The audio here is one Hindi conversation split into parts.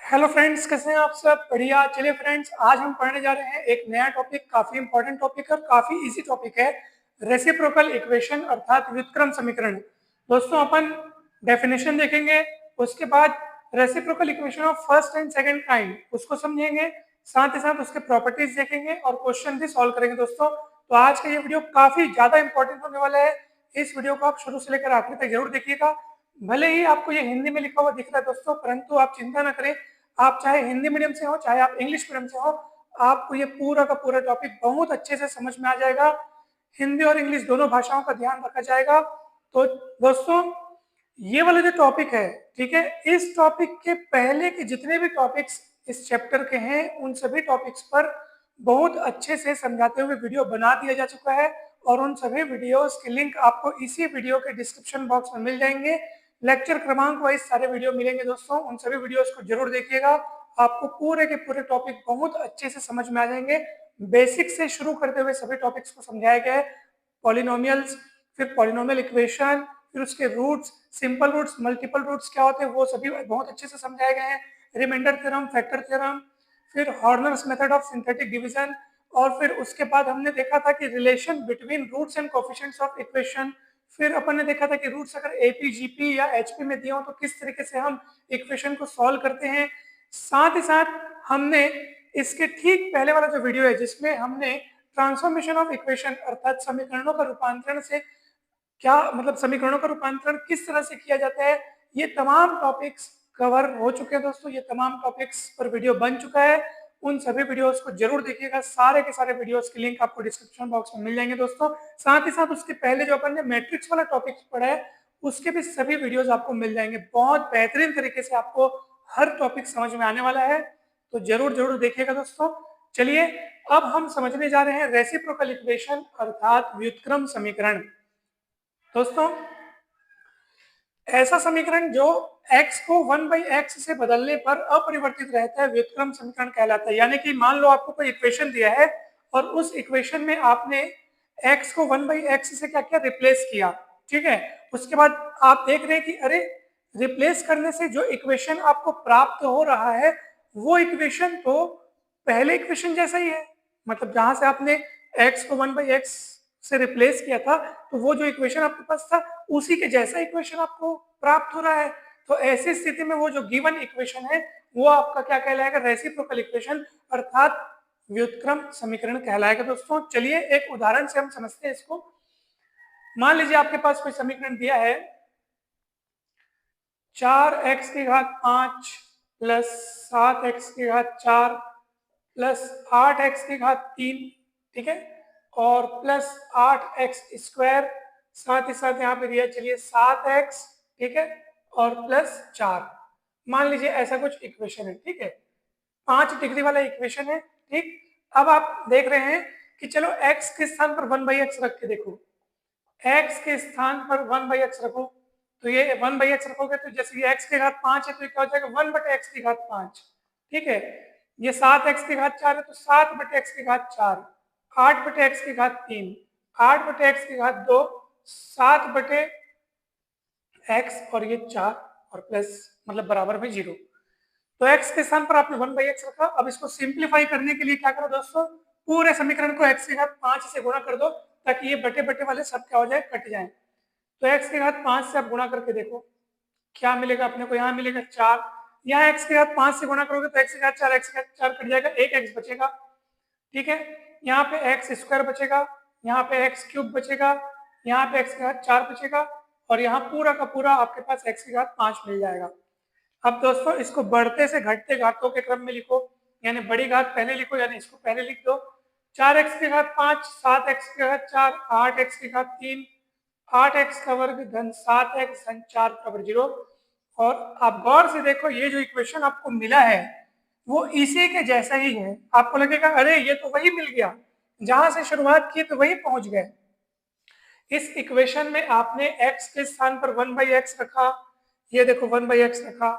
हेलो फ्रेंड्स, कैसे हैं आप सब? बढ़िया। चलिए फ्रेंड्स, आज हम पढ़ने जा रहे हैं एक नया टॉपिक, काफी इंपॉर्टेंट टॉपिक है और काफी इजी टॉपिक है। रेसिप्रोकल इक्वेशन अर्थात व्युत्क्रम समीकरण। दोस्तों, अपन डेफिनेशन देखेंगे, उसके बाद reciprocal equation of first and second kind उसको समझेंगे, साथ ही साथ उसके प्रॉपर्टीज देखेंगे और क्वेश्चन भी सॉल्व करेंगे। दोस्तों, तो आज का ये वीडियो काफी ज्यादा इंपॉर्टेंट होने वाला है। इस वीडियो को आप शुरू से लेकर आखिर तक जरूर देखिएगा। भले ही आपको ये हिंदी में लिखा हुआ दिख रहा है दोस्तों, परंतु आप चिंता ना करें। आप चाहे हिंदी मीडियम से हो, चाहे आप इंग्लिश मीडियम से हो, आपको ये पूरा का पूरा टॉपिक बहुत अच्छे से समझ में आ जाएगा। हिंदी और इंग्लिश दोनों भाषाओं का ध्यान रखा जाएगा। तो दोस्तों, ये वाला जो टॉपिक है, ठीक है, इस टॉपिक के पहले के जितने भी टॉपिक्स इस चैप्टर के हैं, उन सभी टॉपिक्स पर बहुत अच्छे से समझाते हुए वीडियो बना दिया जा चुका है और उन सभी वीडियोस के लिंक आपको इसी वीडियो के डिस्क्रिप्शन बॉक्स में मिल जाएंगे। लेक्चर क्रमांक वाइज सारे वीडियो मिलेंगे दोस्तों, उन सभी वीडियोस को जरूर देखिएगा। आपको पूरे के पूरे टॉपिक बहुत अच्छे से समझ में आ जाएंगे। बेसिक से शुरू करते हुए सभी टॉपिक्स को समझाया गया है। पॉलिनोमियल्स, फिर पॉलिनोमियल इक्वेशन, फिर उसके roots, simple roots, multiple roots क्या होते हैं वो सभी बहुत अच्छे से समझाए गए हैं। रिमाइंडर थ्योरम, फैक्टर थ्योरम, फिर Horner's method of synthetic division, और फिर उसके बाद हमने देखा था कि relation between roots and coefficients of equation. फिर अपन ने देखा था कि रूट्स अगर एपी, जीपी या एचपी में दिए हो तो किस तरीके से हम इक्वेशन को सॉल्व करते हैं। साथ ही साथ हमने इसके ठीक पहले वाला जो वीडियो है जिसमें हमने ट्रांसफॉर्मेशन ऑफ इक्वेशन अर्थात समीकरणों का रूपांतरण से क्या मतलब, समीकरणों का रूपांतरण किस तरह से किया जाता है, ये तमाम टॉपिक्स कवर हो चुके हैं दोस्तों। ये तमाम टॉपिक्स पर वीडियो बन चुका है। उन सभी वीडियोस को जरूर देखिएगा। सारे के सारे वीडियोस के लिंक आपको डिस्क्रिप्शन बॉक्स में मिल जाएंगे दोस्तों। साथ ही साथ उसके पहले जो अपन ने मैट्रिक्स वाला टॉपिक पढ़ा है, उसके भी सभी वीडियोस आपको मिल जाएंगे। बहुत बेहतरीन तरीके से आपको हर टॉपिक समझ में आने वाला है, तो जरूर जरूर देखिएगा दोस्तों। चलिए, अब हम समझने जा रहे हैं रेसिप्रोकल इक्वेशन अर्थात व्युत्क्रम समीकरण। दोस्तों, ऐसा समीकरण जो x को 1/x से बदलने पर अपरिवर्तित रहता है व्युत्क्रम समीकरण कहलाता है। यानी कि मान लो आपको कोई इक्वेशन दिया है और उस इक्वेशन में आपने x को 1/x से क्या किया, रिप्लेस किया, ठीक है। उसके बाद आप देख रहे हैं कि अरे, रिप्लेस करने से जो इक्वेशन आपको प्राप्त हो रहा है वो इक्वेशन तो पहले इक्वेशन जैसा ही है। मतलब जहां से आपने x को 1/x से रिप्लेस किया था, तो वो जो इक्वेशन आपके पास था उसी के जैसा इक्वेशन आपको प्राप्त हो रहा है। तो ऐसी स्थिति में वो जो गिवन इक्वेशन है वो आपका क्या कहलाएगा, रेसिप्रोकल इक्वेशन अर्थात व्युत्क्रम समीकरण कहलाएगा। दोस्तों, चलिए एक उदाहरण से हम समझते हैं इसको। मान लीजिए आपके पास कोई समीकरण दिया है 4x⁵ plus 7x⁴ plus 8x⁵, ठीक है, और प्लस 8x², साथ ही साथ यहाँ पे दिया चलिए 7x, ठीक है, और प्लस 4। मान लीजिए ऐसा कुछ इक्वेशन है, ठीक है, 5 डिग्री वाला इक्वेशन है, ठीक। अब आप देख रहे हैं कि चलो x के स्थान पर 1/x रख के देखो। x के स्थान पर 1/x रखो तो ये 1/x रखोगे तो जैसे ये x⁵5 है तो ये क्या हो जाएगा, 1/x⁵5, ठीक है। ये 7x⁴ है तो 7/x⁴, 8/x⁵3, 8/x⁵2, 7/x और ये 4 और प्लस मतलब बराबर में 0। तो x के स्थान पर आपने 1/x रखा। अब इसको सिंप्लीफाई करने के लिए क्या करो दोस्तों, पूरे समीकरण को x⁵5 से गुणा कर दो ताकि ये बटे बटे वाले सब क्या हो जाए, कट जाए। तो x⁵5 से आप गुणा करके देखो क्या मिलेगा अपने को। यहाँ मिलेगा 4, यहाँ x⁵5 से गुणा करोगे तो x⁵4 कट जाएगा, एक x बचेगा, ठीक है। यहाँ पे x² बचेगा, यहाँ पे x³ बचेगा, यहाँ पे x⁵4 बचेगा और यहाँ पूरा का पूरा आपके पास x⁵5 मिल जाएगा। अब दोस्तों, इसको बढ़ते से घटते घातों के क्रम में लिखो, यानी बड़ी घात पहले लिखो, यानी इसको पहले लिख दो। 4x⁵5, 7x⁴, 8x⁵3, 8x का वर्ग धन 7x धन 4 का 0। और आप गौर से देखो, ये जो इक्वेशन आपको मिला है वो इसी के जैसा ही है। आपको लगेगा अरे ये तो वही मिल गया, जहां से शुरुआत की तो वही पहुंच गए। इस इक्वेशन में आपने x के स्थान पर 1/x रखा, ये देखो 1/x रखा,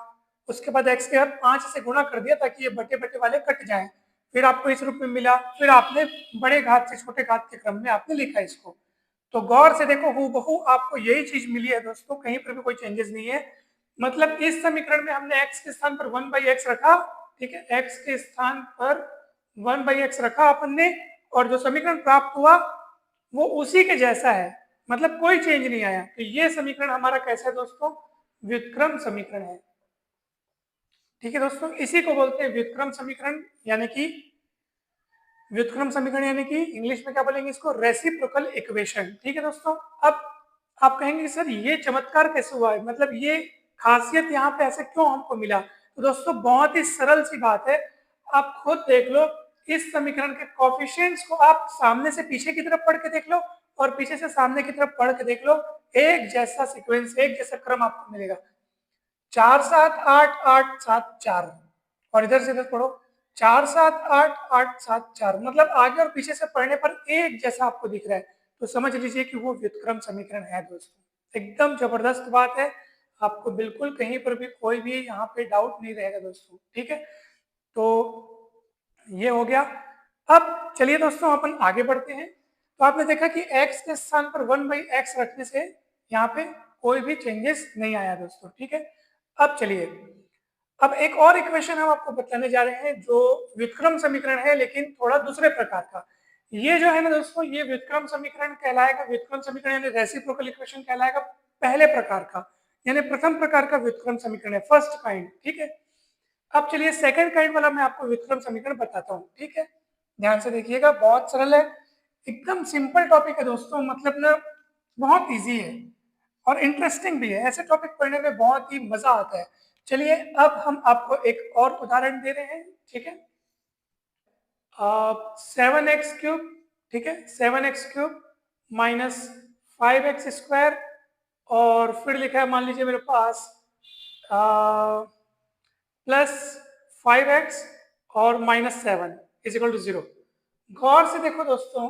उसके बाद x⁵5 से गुणा कर दिया ताकि ये बटे बटे वाले कट जाएं, फिर आपको इस रूप में मिला, फिर आपने बड़े घात से छोटे घात के क्रम में आपने लिखा इसको। तो गौर से देखो, हूबहू आपको यही चीज मिली है दोस्तों, कहीं पर भी कोई चेंजेस नहीं है। मतलब इस समीकरण में हमने x के स्थान पर 1/x रखा, ठीक है, x के स्थान पर 1/x रखा अपन ने, और जो समीकरण प्राप्त हुआ वो उसी के जैसा है, मतलब कोई चेंज नहीं आया। तो ये समीकरण हमारा कैसा है दोस्तों? व्युत्क्रम समीकरण है। ठीक है दोस्तों, इसी को बोलते हैं व्युत्क्रम समीकरण, यानी कि व्युत्क्रम समीकरण, यानी कि इंग्लिश में क्या बोलेंगे इसको? Reciprocal equation. ठीक है दोस्तों, अब आप कहेंगे सर ये चमत्कार कैसे हुआ है, मतलब ये खासियत यहाँ पे ऐसे क्यों हमको मिला? तो दोस्तों बहुत ही सरल सी बात है, आप खुद देख लो, इस समीकरण के कोफिशिएंट्स को आप सामने से पीछे की तरफ पढ़ के देख लो और पीछे से सामने की तरफ पढ़ के देख लो, एक जैसा सीक्वेंस, एक जैसा क्रम आपको मिलेगा। 4 7 8 8 7 4, और इधर से इधर पढ़ो 4 7 8 8 7 4, मतलब आगे और पीछे से पढ़ने पर एक जैसा आपको दिख रहा है, तो समझ लीजिए कि वो व्युत्क्रम समीकरण है दोस्तों। एकदम जबरदस्त बात है, आपको बिल्कुल कहीं पर भी कोई भी यहाँ पे डाउट नहीं रहेगा दोस्तों। ठीक है, तो ये हो गया। अब चलिए दोस्तों अपन आगे बढ़ते हैं। तो आपने देखा कि x के स्थान पर 1/x रखने से यहाँ पे कोई भी चेंजेस नहीं आया दोस्तों। ठीक है, अब चलिए, अब एक और इक्वेशन हम आपको बताने जा रहे हैं जो व्युत्क्रम समीकरण है, लेकिन थोड़ा दूसरे प्रकार का। ये जो है ना दोस्तों, ये व्युत्क्रम समीकरण कहलाएगा, व्युत्क्रम समीकरण यानी रेसिप्रोकल इक्वेशन कहलाएगा पहले प्रकार का, यानी प्रथम प्रकार का व्युत्क्रम समीकरण है, फर्स्ट काइंड। ठीक है, अब चलिए सेकंड काइंड वाला मैं आपको व्युत्क्रम समीकरण बताता हूँ। ठीक है, ध्यान से देखिएगा, बहुत सरल है, एकदम सिंपल टॉपिक है दोस्तों, मतलब ना बहुत इजी है और इंटरेस्टिंग भी है, ऐसे टॉपिक पढ़ने में बहुत ही मजा आता है। चलिए अब हम आपको एक और उदाहरण दे रहे हैं। ठीक है, 7x³ ठीक है, 7x³ माइनस 5x² और फिर लिखा है मान लीजिए मेरे पास प्लस 5x और -7 = 0। गौर से देखो दोस्तों,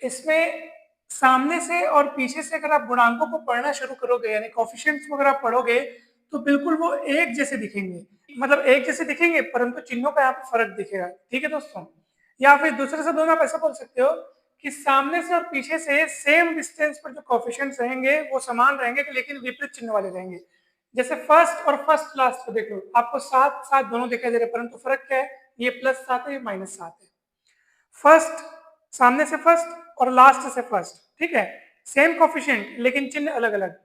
इसमें सामने से और पीछे से अगर आप गुणांकों को पढ़ना शुरू करोगे, यानी कोफिशिएंट्स को अगर आप पढ़ोगे, तो बिल्कुल वो एक जैसे दिखेंगे, मतलब एक जैसे दिखेंगे, परंतु चिन्हों का यहाँ पे फर्क दिखेगा। ठीक है दोस्तों, या फिर दूसरे से दोनों आप ऐसा बोल सकते हो कि सामने से और पीछे से सेम डिस्टेंस पर जो कोफिशिएंट्स रहेंगे वो समान रहेंगे, लेकिन विपरीत चिन्ह वाले रहेंगे। जैसे फर्स्ट और फर्स्ट लास्ट को देख लो, आपको 7 7 दोनों दिखाई दे रहे हैं, परंतु फर्क क्या है? ये +7 है, ये -7 है। फर्स्ट सामने से फर्स्ट और लास्ट से फर्स्ट, ठीक है, सेम कोफिशिएंट लेकिन चिन्ह अलग अलग।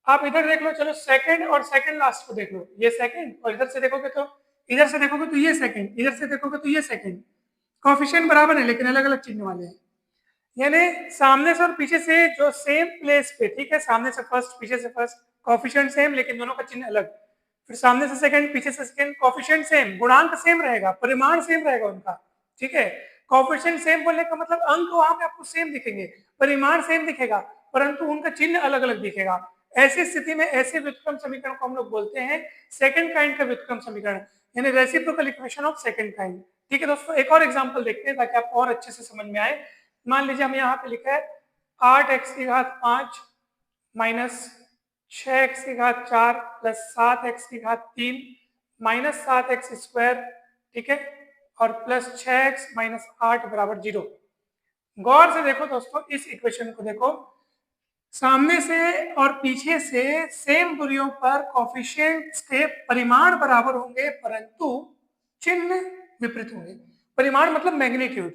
आप इधर देख लो, चलो सेकंड और सेकंड लास्ट को देख लो, ये सेकंड, और इधर से देखोगे तो इधर से देखोगे तो ये सेकंड, इधर से देखोगे तो ये सेकंड, कोफिशिएंट बराबर है लेकिन अलग अलग चिन्ह वाले हैं। यानी सामने से और पीछे से जो सेम प्लेस पे, ठीक है, सामने से फर्स्ट पीछे से फर्स्ट, कोफिशिएंट सेम लेकिन दोनों का चिन्ह अलग, फिर सामने से सेकंड पीछे से सेकंड, कोफिशिएंट सेम, गुणांक सेम रहेगा, परिमाण सेम रहेगा उनका। ठीक है, कोफिशिएंट सेम बोलने का मतलब अंक वहां पे आपको सेम दिखेंगे, परिमाण सेम दिखेगा, परंतु उनका चिन्ह अलग अलग दिखेगा। ऐसी स्थिति में ऐसे व्युत्क्रम समीकरण को हम लोग बोलते हैं सेकंड काइंड का व्युत्क्रम समीकरण, यानी reciprocal equation of second kind. ठीक है दोस्तों, एक और एग्जांपल देखते हैं ताकि आपको और अच्छे से समझ में आए। मान लीजिए हम यहाँ पे लिखा है 8x⁵ minus 6x⁴ plus 7x⁵ minus 7x², ठीक है, और प्लस 6x माइनस 8 = 0। गौर से देखो दोस्तों, इस इक्वेशन को देखो, सामने से और पीछे से सेम दूरियों पर कोफिशिएंट्स के परिमाण बराबर होंगे, परंतु चिन्ह विपरीत होंगे। परिमाण मतलब मैग्नीट्यूड,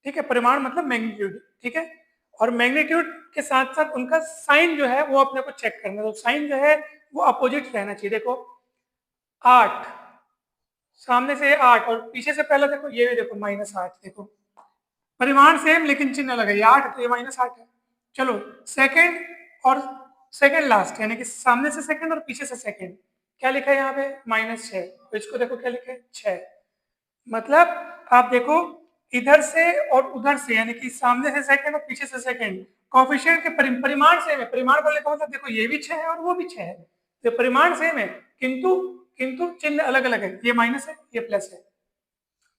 ठीक है, परिमाण मतलब मैग्नीट्यूड, ठीक है, और मैग्नीट्यूड के साथ साथ उनका साइन जो है वो अपने को चेक करना है, तो साइन जो है वो अपोजिट रहना चाहिए। देखो 8, सामने से 8 और पीछे से पहले देखो, ये भी देखो -8, देखो परिमाण सेम लेकिन चिन्ह अलग है, ये 8 तो ये -8 है। चलो सेकंड और सेकंड लास्ट, यानी कि सामने से सेकंड और पीछे से सेकंड, क्या लिखा है यहाँ पे? -6, तो इसको देखो क्या लिखा है? 6। मतलब आप देखो, इधर से और उधर से, यानी कि सामने से सेकंड और पीछे से सेकंड, कोफिशिएंट के परिमाण सेम है। परिमाण बोलने का मतलब देखो, ये भी 6 है और वो भी 6 है, तो परिमाण सेम है, किंतु किंतु चिन्ह अलग अलग है, ये माइनस है ये प्लस है।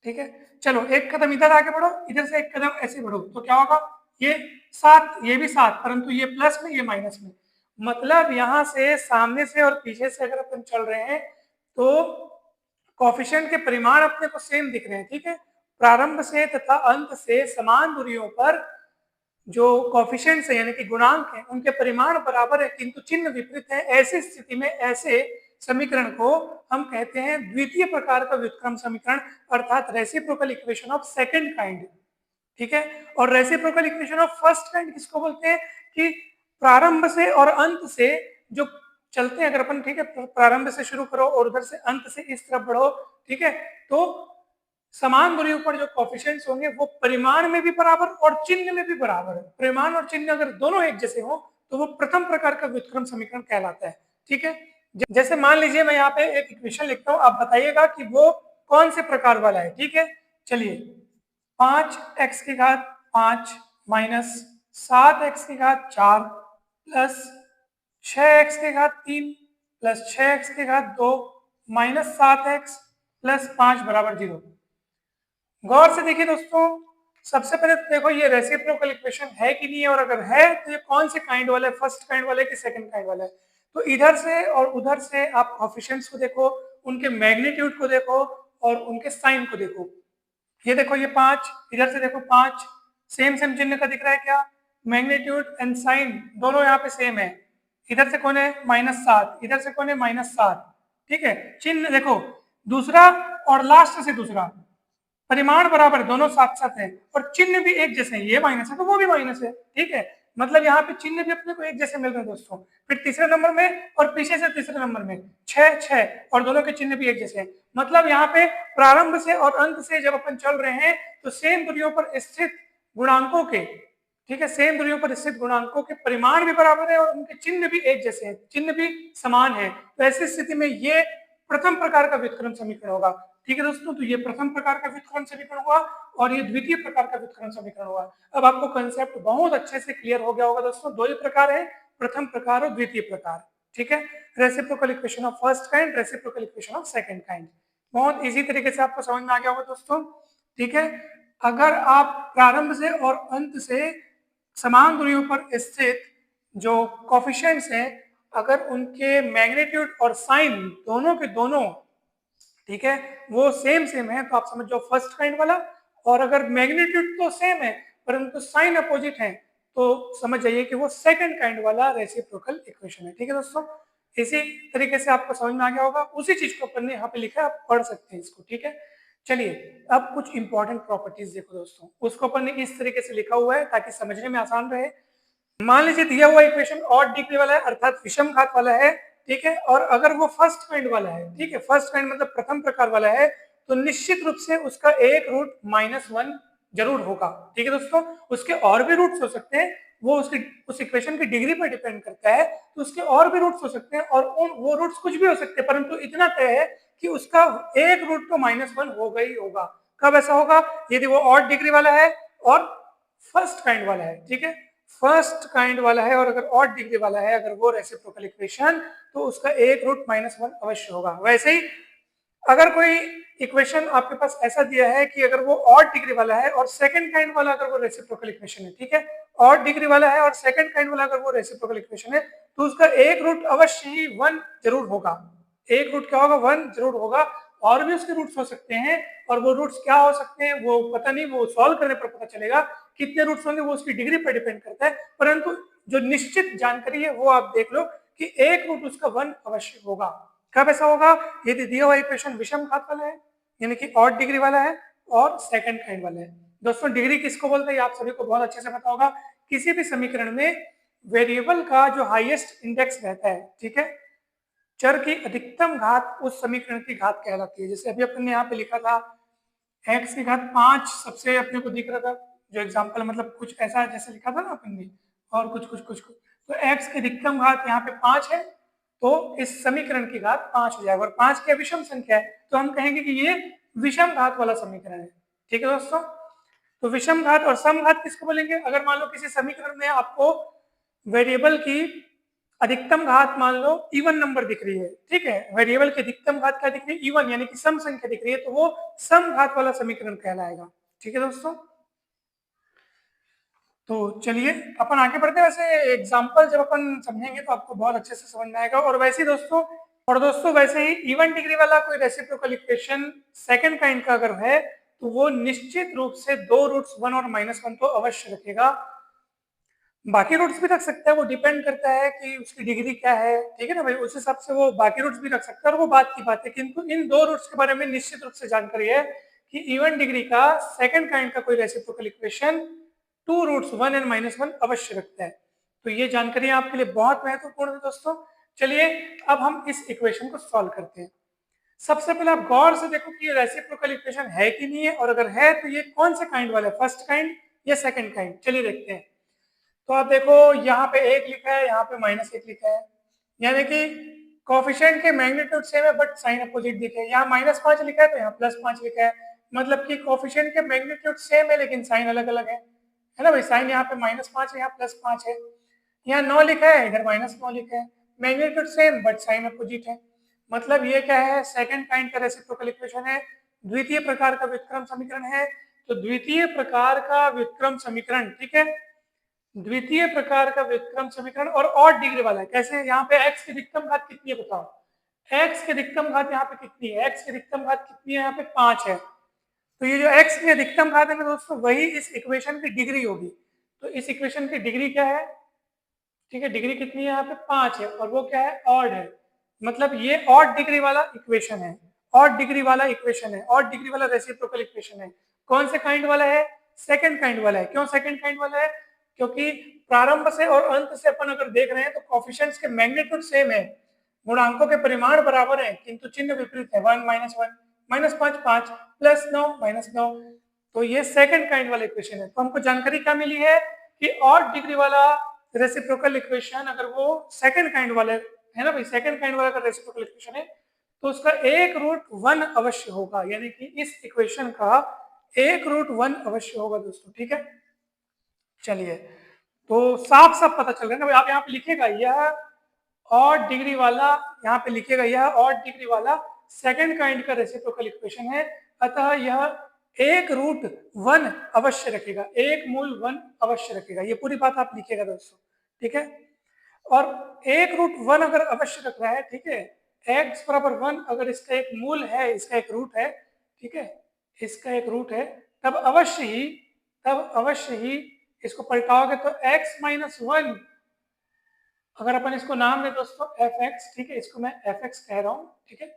ठीक है, चलो एक कदम इधर आगे बढ़ो, इधर से एक कदम ऐसे बढ़ो, तो क्या होगा? ये 7, ये भी 7, परंतु ये प्लस में ये माइनस में। मतलब यहाँ से सामने से और पीछे से अगर अपन चल रहे हैं तो कोफिशिएंट के परिमाण अपने को सेम दिख रहे हैं। ठीक है, प्रारंभ से तथा अंत से समान दूरियों पर जो कोफिशिएंट्स है यानी कि गुणांक है उनके परिमाण बराबर है किंतु चिन्ह विपरीत है, ऐसी स्थिति में ऐसे समीकरण को हम कहते हैं द्वितीय प्रकार का व्युत्क्रम समीकरण अर्थात reciprocal equation of second kind. ठीक है, और reciprocal equation of first kind किसको बोलते हैं कि प्रारंभ से और अंत से जो चलते हैं अगर अपन, ठीक है, प्रारंभ से शुरू करो और उधर से अंत से इस तरफ बढ़ो, ठीक है, तो समान दूरियों पर जो कोफिशिएंट्स होंगे वो परिमाण में भी बराबर और चिन्ह में भी बराबर है। परिमाण और चिन्ह अगर दोनों एक जैसे हो तो वो प्रथम प्रकार का व्युत्क्रम समीकरण कहलाता है। ठीक है, जैसे मान लीजिए मैं यहाँ पे एक इक्वेशन लिखता हूँ, आप बताइएगा कि वो कौन से प्रकार वाला है। ठीक है, चलिए 5x की घात 5 माइनस 7x की घात 4 प्लस 6x की घात 3 प्लस 6x की घात 2 माइनस 7x प्लस 5 बराबर 0। गौर से देखिए दोस्तों, सबसे पहले तो देखो ये रेसिप्रोकल इक्वेशन है कि नहीं है, और अगर है तो ये कौन से काइंड वाला है, फर्स्ट काइंड वाला है कि सेकंड काइंड वाला है। तो इधर से और उधर से आप कोफिशिएंट्स को देखो, उनके मैग्नीट्यूड को देखो और उनके साइन को देखो। ये देखो ये 5, इधर से देखो 5, सेम सेम चिन्ह का दिख रहा है क्या, मैग्नीट्यूड एंड साइन दोनों यहाँ पे सेम है। इधर से कौन है -7, इधर से कौन है -7। ठीक है, चिन्ह देखो दूसरा और लास्ट से दूसरा परिमाण बराबर, दोनों साथ साथ है और चिन्ह भी एक जैसे हैं, ये माइनस है तो वो भी माइनस है। ठीक है, मतलब यहाँ पे चिन्ह भी अपने को एक जैसे मिल रहे हैं दोस्तों। फिर तीसरे नंबर में और पीछे से तीसरे नंबर में 6 6 और दोनों के चिन्ह भी एक जैसे हैं। मतलब यहाँ पे प्रारंभ से और अंत से जब अपन चल रहे हैं तो सेम दूरियों पर स्थित गुणांकों के, ठीक है, सेम दूरियों पर स्थित गुणांकों के परिमाण भी बराबर है और उनके चिन्ह भी एक जैसे हैं, चिन्ह भी समान है। तो ऐसी स्थिति में ये प्रथम प्रकार का व्युत्क्रम समीकरण होगा। ठीक है दोस्तों, तो ये प्रथम प्रकार का व्युत्क्रम समीकरण हुआ और ये द्वितीय प्रकार का व्युत्क्रम समीकरण हुआ। अब आपको कंसेप्ट बहुत अच्छे से क्लियर हो गया होगा दोस्तों। दो ही प्रकार है, प्रथम प्रकार और द्वितीय प्रकार। ठीक है, reciprocal equation of first kind, reciprocal equation of second kind. बहुत इजी तरीके से आपको समझ में आ गया होगा दोस्तों। ठीक है, अगर आप प्रारंभ से और अंत से समान दूरियों पर स्थित जो कोफिशिएंट्स हैं अगर उनके मैग्नीट्यूड और साइन दोनों के दोनों, ठीक है, वो सेम सेम है तो आप समझ जाओ फर्स्ट काइंड वाला। और अगर मैग्नीट्यूड तो सेम है परंतु साइन अपोजिट है तो समझ जाइए कि वो सेकंड काइंड वाला रेसिप्रोकल इक्वेशन है। ठीक है दोस्तों, इसी तरीके से आपको समझ में आ गया होगा। उसी चीज को अपन ने यहाँ पे लिखा है, आप पढ़ सकते हैं इसको। ठीक है, चलिए अब कुछ इंपॉर्टेंट प्रॉपर्टीज देखो दोस्तों, उसको अपन ने इस तरीके से लिखा हुआ है ताकि समझने में आसान रहे। मान लीजिए दिया हुआ इक्वेशन ऑड डिग्री वाला है अर्थात विषम घात वाला है। ठीक है, और अगर वो फर्स्ट काइंड वाला है, ठीक है, फर्स्ट काइंड मतलब प्रथम प्रकार वाला है, तो निश्चित रूप से उसका एक रूट -1 जरूर होगा। ठीक है दोस्तों, उसके और भी रूट्स हो सकते हैं, वो उसकी उस इक्वेशन की डिग्री पर डिपेंड करता है, तो उसके और भी रूट्स हो सकते हैं और वो रूट्स कुछ भी हो सकते हैं, परंतु इतना तय है कि उसका एक रूट तो -1 होगा ही होगा। कब ऐसा होगा, यदि वो ऑड डिग्री वाला है और फर्स्ट काइंड वाला है। ठीक है, फर्स्ट काइंड वाला है और अगर ऑड डिग्री वाला है, अगर वो रेसिप्रोकल इक्वेशन, तो उसका एक रूट -1 अवश्य होगा। वैसे ही अगर कोई इक्वेशन आपके पास ऐसा दिया है कि अगर वो ऑड डिग्री वाला है और सेकंड काइंड वाला अगर वो रेसिप्रोकल इक्वेशन है, ठीक है, ऑड डिग्री वाला है और सेकंड काइंड वाला अगर वो रेसिप्रोकल इक्वेशन है, तो उसका एक रूट अवश्य ही 1 जरूर होगा। एक रूट क्या होगा, 1 जरूर होगा। और भी उसके रूट्स हो सकते हैं और वो रूट्स क्या हो सकते हैं वो पता नहीं, वो सॉल्व करने पर पता चलेगा। कितने रूट्स होंगे वो उसकी डिग्री पर डिपेंड करता है, परंतु जो निश्चित जानकारी है वो आप देख लो कि एक रूट उसका 1 अवश्य होगा। कब ऐसा होगा, यदि दिया हुआ इक्वेशन विषम घात वाला है यानी कि ऑड डिग्री वाला है और सेकंड काइंड वाला है। दोस्तों डिग्री किसको बोलते हैं आप सभी को बहुत अच्छे से पता होगा। किसी भी समीकरण में वेरिएबल का जो हाईएस्ट इंडेक्स रहता है, ठीक है, चर की अधिकतम घात उस समीकरण की घात कहलाती है। जैसे अभी अपन ने यहाँ पे लिखा था x की घात 5 सबसे अपने को दिख रहा था, जो एग्जाम्पल मतलब कुछ ऐसा जैसे लिखा था ना अपन ने, और कुछ कुछ कुछ कुछ तो x की अधिकतम घात यहाँ पे 5 है तो इस समीकरण की घात 5 हो जाएगा और 5 की विषम संख्या है तो हम कहेंगे कि ये विषम घात वाला समीकरण है। ठीक है दोस्तों, तो विषम घात और सम घात किसको बोलेंगे, अगर मान लो किसी समीकरण में आपको वेरिएबल की अधिकतम घात मान लो इवन नंबर दिख रही है, ठीक है, वेरिएबल की अधिकतम घात क्या दिख रही है, इवन यानी कि सम संख्या दिख रही है, तो वो सम घात वाला समीकरण कहलाएगा। ठीक है दोस्तों, तो चलिए अपन आगे बढ़ते हैं। वैसे एग्जांपल जब अपन समझेंगे तो आपको बहुत अच्छे से समझ में आएगा। और वैसे ही दोस्तों वैसे ही इवन डिग्री वाला कोई रेसिप्रोकल इक्वेशन सेकंड काइंड का अगर है तो वो निश्चित रूप से दो रूट्स 1 और -1 तो अवश्य रखेगा। बाकी रूट्स भी रख सकता है, वो डिपेंड करता है कि उसकी डिग्री क्या है, ठीक है ना भाई, उस हिसाब से वो बाकी रूट्स भी रख सकता है और वो बात की बात है। किंतु इन दो रूट्स के बारे में निश्चित रूप से जानकारी है कि इवन डिग्री का सेकंड काइंड का कोई reciprocal equation two roots one and minus one अवश्य रखता है। तो ये जानकारी आपके लिए बहुत महत्वपूर्ण है दोस्तों। चलिए अब हम इस इक्वेशन को सॉल्व करते हैं। सबसे पहले आप गौर से देखो कि ये रेसिप्रोकल इक्वेशन है कि नहीं है, और अगर है तो ये कौन से काइंड वाला है, फर्स्ट काइंड या सेकंड काइंड। चलिए देखते हैं। तो आप देखो यहाँ पे एक लिखा है, यहाँ पे माइनस एक लिखा है, यानी कि कोफिशिएंट के मैग्नीट्यूड सेम है बट साइन अपोजिट दिखे। यहाँ -5 लिखा है तो यहाँ +5 लिखा है, मतलब कि कोफिशिएंट के मैग्नीट्यूड सेम है लेकिन साइन अलग अलग है ना भाई। साइन यहाँ पे -5 है, यहाँ +5 है। यहाँ 9 लिखा है, इधर -9 लिखा है, magnitude same but sign opposite है। मतलब ये क्या है, सेकंड काइंड का रेसिप्रोकल इक्वेशन है, द्वितीय प्रकार का व्युत्क्रम समीकरण है। तो द्वितीय प्रकार का व्युत्क्रम समीकरण, ठीक है, द्वितीय प्रकार का व्युत्क्रम समीकरण और ऑड डिग्री वाला है। कैसे, यहाँ पे x की अधिकतम घात कितनी है बताओ, x की अधिकतम घात यहाँ पे कितनी है, x की अधिकतम घात कितनी है, यहाँ पे 5 है। तो ये जो x की अधिकतम घात है ना दोस्तों, वही इस इक्वेशन की डिग्री होगी। तो इस इक्वेशन की डिग्री क्या है, ठीक है, डिग्री कितनी है, यहाँ पे 5 है, और वो क्या है, ऑड है। मतलब ये ऑड डिग्री वाला इक्वेशन है, ऑड डिग्री वाला इक्वेशन है, ऑड डिग्री वाला रेसिप्रोकल इक्वेशन है। कौन से काइंड वाला है, सेकंड काइंड वाला है। क्यों सेकंड काइंड वाला है, क्योंकि प्रारंभ से और अंत से अपन अगर देख रहे हैं तो कोफिशिएंट्स के मैग्नीट्यूड सेम है, गुणांकों के परिमाण बराबर है, किंतु चिन्ह विपरीत है। 1 -1 -5 5 +9 -9। तो ये सेकंड काइंड वाला इक्वेशन है। तो हमको जानकारी क्या मिली है कि ऑड डिग्री वाला रेसिप्रोकल इक्वेशन अगर वो सेकंड काइंड वाला है ना भाई, सेकंड काइंड वाला अगर रेसिप्रोकल इक्वेशन है तो उसका एक रूट 1 अवश्य होगा, यानी कि इस इक्वेशन का एक रूट 1 अवश्य होगा दोस्तों, ठीक है। चलिए, तो साफ साफ पता चल रहा है ना भाई। आप यहाँ पे लिखेगा यह ऑड डिग्री वाला, यहाँ पे लिखेगा यह ऑड डिग्री वाला सेकंड काइंड का रेसिप्रोकल इक्वेशन है, अतः यह एक रूट 1 अवश्य रखेगा, एक मूल 1 अवश्य रखेगा। ये पूरी बात आप लिखेगा दोस्तों, ठीक है। और एक रूट 1 अगर अवश्य रख रहा है, ठीक है, x बराबर 1 अगर इसका एक मूल है, इसका एक रूट है, ठीक है, इसका एक रूट है, तब अवश्य ही इसको पलटाओगे तो x -1, अगर अपन इसको नाम दे दोस्तों fx, ठीक है, इसको मैं fx कह रहा हूँ, ठीक है,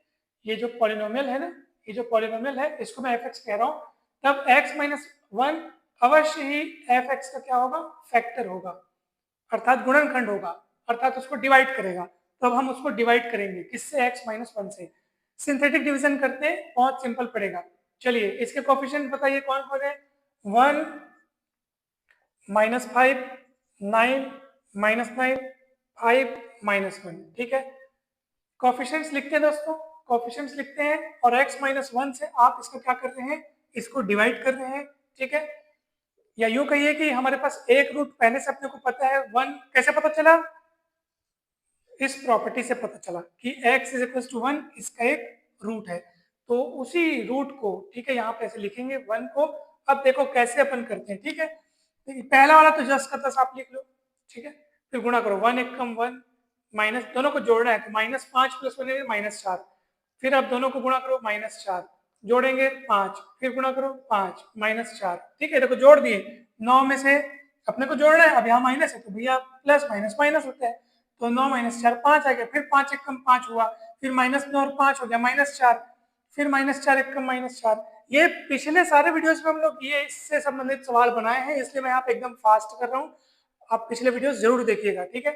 ये जो पॉलिनोमियल है ना, ये जो पॉलिनोमियल है इसको मैं fx कह रहा हूँ, तब x -1 अवश्य ही fx का क्या होगा, फैक्टर होगा, अर्थात गुणनखंड होगा, अर्थात उसको डिवाइड करेगा। तो अब हम उसको डिवाइड करेंगे किससे, x -1 से। सिंथेटिक डिवीजन करते हैं, बहुत सिंपल पड़ेगा। चलिए इसके कोफिशिएंट बताइए कौन कौन है, 1 -5 9 -9 5 -1, ठीक है। कोफिशिएंट्स लिखते हैं दोस्तों, कोफिशिएंट्स लिखते हैं, और x -1 से आप इसको क्या कर रहे हैं, इसको डिवाइड कर रहे हैं, ठीक है। या यूं कहिए कि हमारे पास एक रूट पहले से अपने को पता है 1, कैसे पता चला, इस प्रॉपर्टी से पता चला कि x = 1 इसका एक रूट है। तो उसी रूट को, ठीक है, यहाँ पे ऐसे लिखेंगे 1 को। अब देखो कैसे अपन करते हैं, ठीक है। पहला वाला तो जस्ट का तस आप लिख लो, ठीक है, फिर गुणा करो, 1 एकम 1 माइनस, दोनों को जोड़ना है तो -5 + 1 -4, फिर आप दोनों को गुणा करो -4, जोड़ेंगे 5, फिर गुणा करो 5 -4, ठीक है, देखो जोड़ दिए, 9 में से अपने को जोड़ना है, अब यहाँ माइनस है तो भैया प्लस माइनस माइनस होता है, तो 9 -4 5 आ गया, फिर 5 एकम 5 हुआ, फिर -9 और 5 हो गया -4, फिर -4 एकम -4। ये पिछले सारे वीडियोस में हम लोग ये इससे संबंधित सवाल बनाए हैं, इसलिए मैं यहाँ पे एकदम फास्ट कर रहा हूँ, आप पिछले वीडियोस जरूर देखिएगा, ठीक है।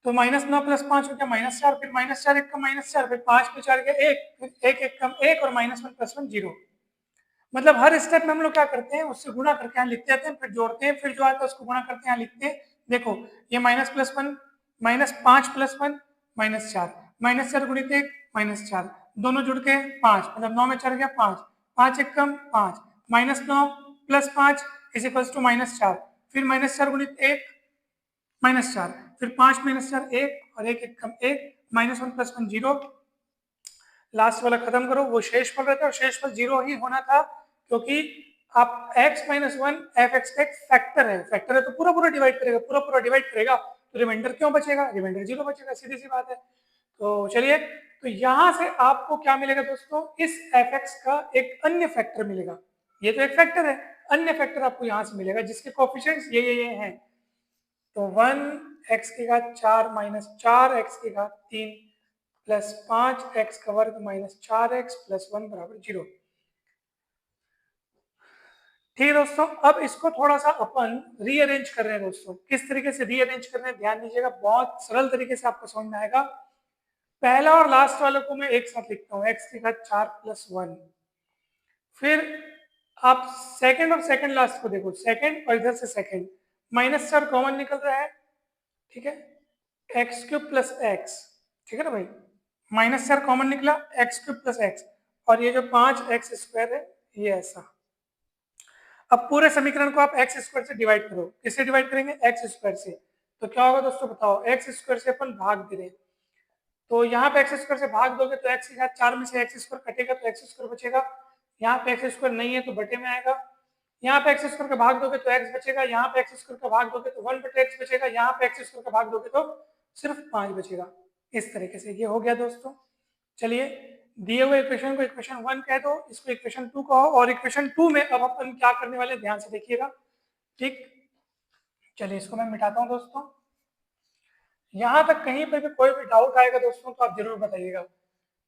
तो -9 + 5 हो गया -4, फिर -4 एकम -4, फिर 5 पे 4 गया 1, फिर 1 एकम 1 और -1 + 1 0। मतलब हर स्टेप में हम लोग क्या करते हैं, उससे गुणा करके यहाँ लिखते जाते हैं, फिर जोड़ते हैं, फिर जो आता है उसको गुणा करके यहाँ लिखते हैं। देखो ये -1 -5 + 1 -4, -4 गुणित 1 -4, दोनों जुड़ के 5, मतलब 9 में 4 गया 5, 5 एकम 5, -9 + 5 = -4, फिर -4 गुणित 1 -4, फिर 5 -4 1 और 1 एकम 1, -1 + 1 0, लास्ट वाला खत्म करो, वो शेषफल रहता है, और शेषफल 0 ही होना था, क्योंकि आप x -1 fx का एक फैक्टर है तो पूरा पूरा डिवाइड करेगा, पूरा पूरा डिवाइड करेगा, तो रिमाइंडर क्यों बचेगा, रिमाइंडर 0 बचेगा, सीधी सी बात है। तो चलिए, तो यहां से आपको क्या मिलेगा दोस्तों, इस fx का एक अन्य फैक्टर मिलेगा। ये तो एक फैक्टर है, अन्य फैक्टर आपको यहां से मिलेगा जिसके कोफिशिएंट्स ये हैं। तो 1 एक्स की घात 4 माइनस 4 एक्स की घात 3 प्लस 5 एक्स का वर्ग माइनस 4 एक्स प्लस 1 बराबर 0। ठीक है दोस्तों, अब इसको थोड़ा सा अपन रीअरेंज कर रहे हैं दोस्तों। किस तरीके से रीअरेंज कर रहे हैं ध्यान दीजिएगा, बहुत सरल तरीके से आपको समझ में आएगा। पहला और लास्ट वाले को मैं एक साथ लिखता हूँ, एक्स की घात 4 प्लस 1। फिर आप सेकंड और सेकंड लास्ट को देखो, सेकंड और इधर से सेकंड, माइनस 4 कॉमन निकल रहा है, ठीक है, एक्स क्यूब प्लस एक्स, ठीक है ना भाई, माइनस 4 कॉमन निकला, एक्स क्यूब प्लस एक्स, और ये जो 5 एक्स स्क्वायर है ये ऐसा। अब पूरे समीकरण को आप एक्स स्क्वायर से डिवाइड करो, किससे डिवाइड करेंगे, एक्स स्क्वायर से। तो क्या होगा दोस्तों बताओ, एक्स स्क्वायर से अपन भाग दे रहे, तो यहाँ पे एक्स स्क्वायर से भाग दोगे तो एक्स की घात 4 में से एक्स स्क्वायर कटेगा तो एक्स स्क्वायर बचेगा, यहाँ पे एक्स स्क्वायर नहीं है तो बटे में आएगा, यहाँ पे एक्स स्क्वायर का भाग दोगे तो एक्स बचेगा, यहाँ पे एक्स स्क्वायर का भाग दोगे तो 1 बटे एक्स बचेगा, यहाँ पे एक्स स्क्वायर का भाग दोगे तो सिर्फ 5 बचेगा। इस तरीके से ये हो गया दोस्तों। चलिए, दिए हुए इक्वेशन को इक्वेशन 1 कह दो, इसको इक्वेशन 2 कहो, और इक्वेशन 2 में अब अपन क्या करने वाले हैं ध्यान से देखिएगा, ठीक। चलिए इसको मैं मिटाता हूँ दोस्तों। यहाँ तक कहीं पे भी कोई भी डाउट आएगा दोस्तों तो आप जरूर बताइएगा,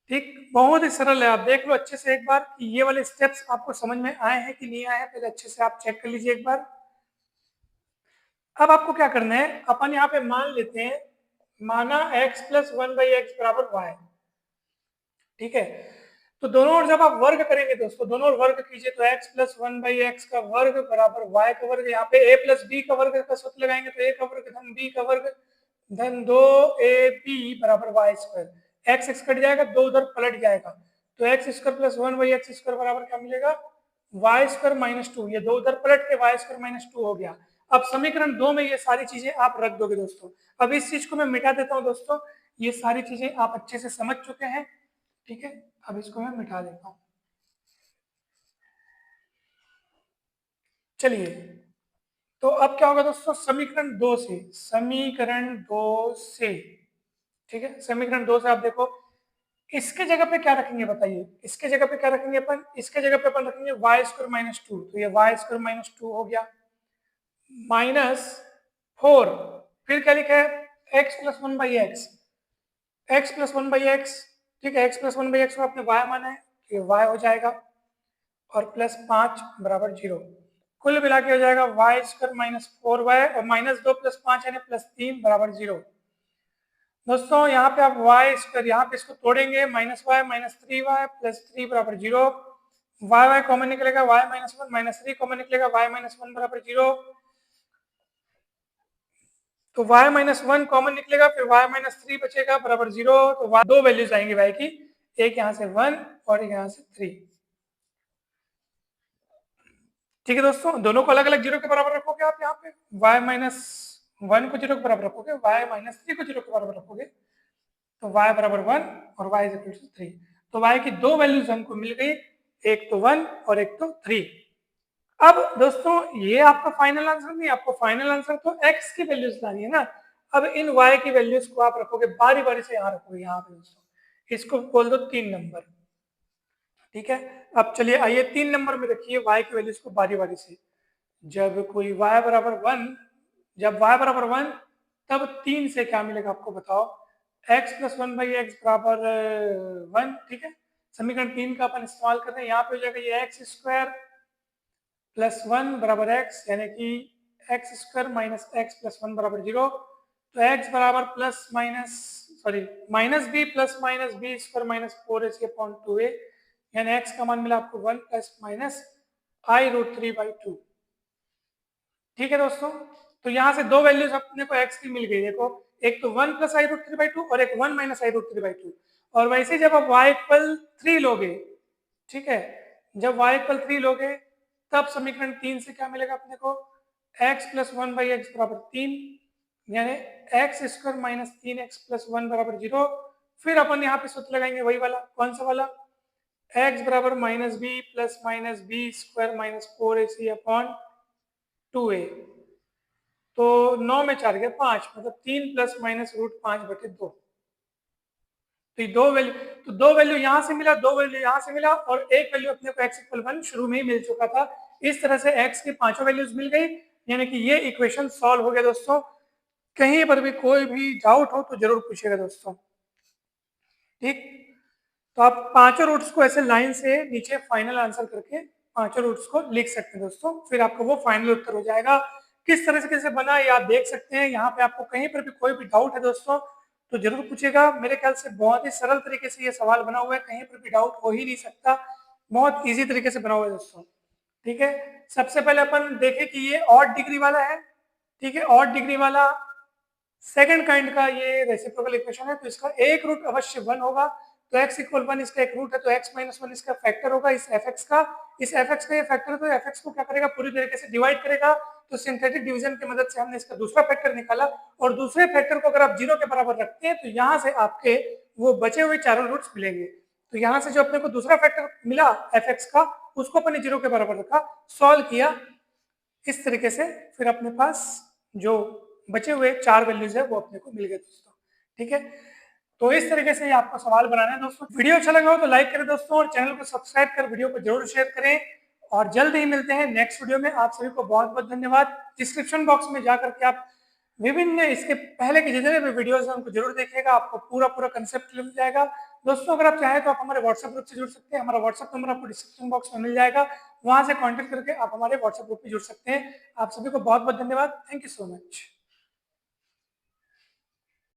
ठीक। बहुत ही सरल है, आप देख लो अच्छे से एक बार कि ये वाले स्टेप्स आपको समझ में आए हैं कि नहीं आए हैं, पहले अच्छे से आप चेक कर लीजिए एक बार। अब आपको क्या करना है, अपन यहाँ पे मान लेते हैं, माना x प्लस 1/x बराबर y, ठीक है। तो दोनों ओर जब आप वर्ग करेंगे दोस्तों, दोनों ओर वर्ग कीजिए, तो x प्लस 1/x का वर्ग बराबर y का वर्ग, यहाँ पे a प्लस b का वर्ग का सूत्र लगाएंगे तो a का वर्ग धन b का वर्ग धन 2ab बराबर y square. x x cut जाएगा, 2 उधर पलट जाएगा, तो x square plus 1/x square बराबर क्या मिलेगा, y स्क्वायर माइनस 2, ये 2 उधर पलट के y स्क्वायर माइनस 2 हो गया। अब समीकरण 2 में ये सारी चीजें आप रख दोगे दोस्तों। अब इस चीज को मैं मिटा देता हूँ दोस्तों, ये सारी चीजें आप अच्छे से समझ चुके हैं, ठीक है। अब इसको मैं मिटा देता हूं। चलिए, तो अब क्या होगा दोस्तों, समीकरण 2 से, समीकरण 2 से, ठीक है, समीकरण 2 से आप देखो, इसके जगह पे क्या रखेंगे बताइए, इसके जगह पे क्या रखेंगे अपन, इसके जगह पे अपन रखेंगे वाई स्क्वायर माइनस 2, तो ये वाई स्क्वायर माइनस 2 हो गया, माइनस 4, फिर क्या लिखा है, x plus 1/x, x plus 1/x, ठीक है, एक्स प्लस 1/x को आपने y माना है तो ये y हो जाएगा, और प्लस 5 बराबर 0, कुल मिला के हो जाएगा वाई स्क्वायर माइनस 4y, और माइनस 2 प्लस 5 यानी प्लस 3 बराबर 0। दोस्तों यहाँ पे आप वाई स्क्वायर, यहाँ पे इसको तोड़ेंगे, minus Y minus 3y plus 3 बराबर 0, वाई वाई कॉमन निकलेगा, वाई माइनस 1 माइनस 3 कॉमन निकलेगा, वाई माइनस 1 बराबर 0, तो y माइनस 1 कॉमन निकलेगा, फिर y माइनस 3 बचेगा बराबर 0, तो y दो वैल्यूज आएंगी y की, एक यहाँ से 1 और एक यहाँ से 3, ठीक है दोस्तों। दोनों को अलग अलग 0 के बराबर रखोगे आप, यहाँ पे y माइनस 1 को 0 के बराबर रखोगे, y माइनस 3 को 0 के बराबर रखोगे, तो y बराबर 1 और y इज इक्वल टू 3, तो y की दो वैल्यूज हमको मिल गई, एक तो 1 और एक तो 3। अब दोस्तों ये आपका फाइनल आंसर नहीं, आपको फाइनल आंसर तो x की वैल्यूज लानी है ना। अब इन y की वैल्यूज को आप रखोगे बारी बारी से, यहाँ रखोगे, यहाँ पे दोस्तों, इसको बोल दो 3 नंबर, ठीक है। अब चलिए आइए 3 नंबर में रखिए y की वैल्यूज को बारी बारी से। जब कोई y बराबर 1, जब y बराबर 1 तब 3 से क्या मिलेगा आपको बताओ, x प्लस 1/x बराबर 1, ठीक है। समीकरण 3 का अपन इस्तेमाल कर रहे हैं, यहाँ पे हो जाएगा ये x स्क्वायर प्लस 1 बराबर x, यानी कि X square minus X plus 1 बराबर 0, तो x बराबर plus minus sorry minus B plus minus B square minus 4ac upon 2a, यानी x का मान मिला आपको 1 प्लस माइनस i√3/2, ठीक है दोस्तों। तो यहाँ से दो वैल्यूज अपने को x की मिल गई, देखो एक तो 1 प्लस i√3/2 और एक 1 माइनस i√3/2, और वैसे जब आप y इक्वल 3 लोगे, ठीक है, जब y इक्वल 3 लोगे तब समीकरण 3 से क्या मिलेगा अपने को, x प्लस 1/x बराबर 3, यानी x square minus 3x plus 1 बराबर 0, फिर अपन यहाँ पे सूत्र लगाएंगे वही वाला, कौन सा वाला, x बराबर minus B plus minus B square minus 4ac upon 2a, तो 9 में 4 गया 5, मतलब 3 प्लस माइनस √5/2, तो दो वैल्यू, तो दो वैल्यू यहाँ से मिला, दो वैल्यू यहाँ से मिला, और एक वैल्यू अपने को x इक्वल 1 शुरू में ही मिल चुका था। इस तरह से x की पांचों वैल्यूज मिल गई, यानी कि ये इक्वेशन सॉल्व हो गया दोस्तों। कहीं पर भी कोई भी डाउट हो तो जरूर पूछिएगा दोस्तों। ठीक, तो आप पांचों रूट्स को ऐसे लाइन से नीचे फाइनल आंसर करके पांचों रूट्स को लिख सकते हैं दोस्तों, फिर आपका वो फाइनल उत्तर हो जाएगा। किस तरह से कैसे बना ये आप देख सकते हैं। यहाँ पे आपको कहीं पर भी कोई भी डाउट है दोस्तों तो जरूर पूछिएगा। मेरे ख्याल से बहुत ही सरल तरीके से ये सवाल बना हुआ है, कहीं पर भी डाउट हो ही नहीं सकता, बहुत ईजी तरीके से बना हुआ है दोस्तों। ठीक है, सबसे पहले अपन देखें कि ये ऑड डिग्री वाला है। ठीक है, ऑड डिग्री वाला सेकंड काइंड का ये रेसिप्रोकल इक्वेशन है, तो इसका एक रूट अवश्य 1 होगा। तो x इक्वल 1 इसका एक रूट है, तो x माइनस 1 इसका फैक्टर होगा इस fx का। इस fx का ये फैक्टर है, तो fx को क्या करेगा, पूरी तरीके से डिवाइड करेगा। तो सिंथेटिक डिवीजन की मदद से हमने इसका दूसरा फैक्टर निकाला, और दूसरे फैक्टर को अगर आप 0 के बराबर रखते हैं तो यहाँ से आपके वो बचे हुए चारों रूट्स मिलेंगे। तो यहाँ से जो अपने को दूसरा फैक्टर मिला fx का, उसको अपने 0 के बराबर रखा, सॉल्व किया इस तरीके से, फिर अपने पास जो बचे हुए चार वैल्यूज है वो अपने को मिल गए दोस्तों। ठीक है, तो इस तरीके से आपको सवाल बनाना है दोस्तों। वीडियो अच्छा लगा हो तो लाइक करें दोस्तों, और चैनल को सब्सक्राइब कर वीडियो को जरूर शेयर करें। और जल्द ही मिलते हैं नेक्स्ट वीडियो में। आप सभी को बहुत बहुत धन्यवाद। डिस्क्रिप्शन बॉक्स में जाकर के आप विभिन्न इसके पहले के जितने भी वीडियोस हैं उनको जरूर देखिएगा, आपको पूरा पूरा कंसेप्ट मिल जाएगा दोस्तों। अगर आप चाहें तो आप हमारे व्हाट्सएप ग्रुप से जुड़ सकते हैं, हमारा व्हाट्सएप नंबर आपको डिस्क्रिप्शन बॉक्स में मिल जाएगा, वहां से कांटेक्ट करके आप हमारे व्हाट्सएप ग्रुप में जुड़ सकते हैं। आप सभी को बहुत बहुत धन्यवाद। Thank you so much.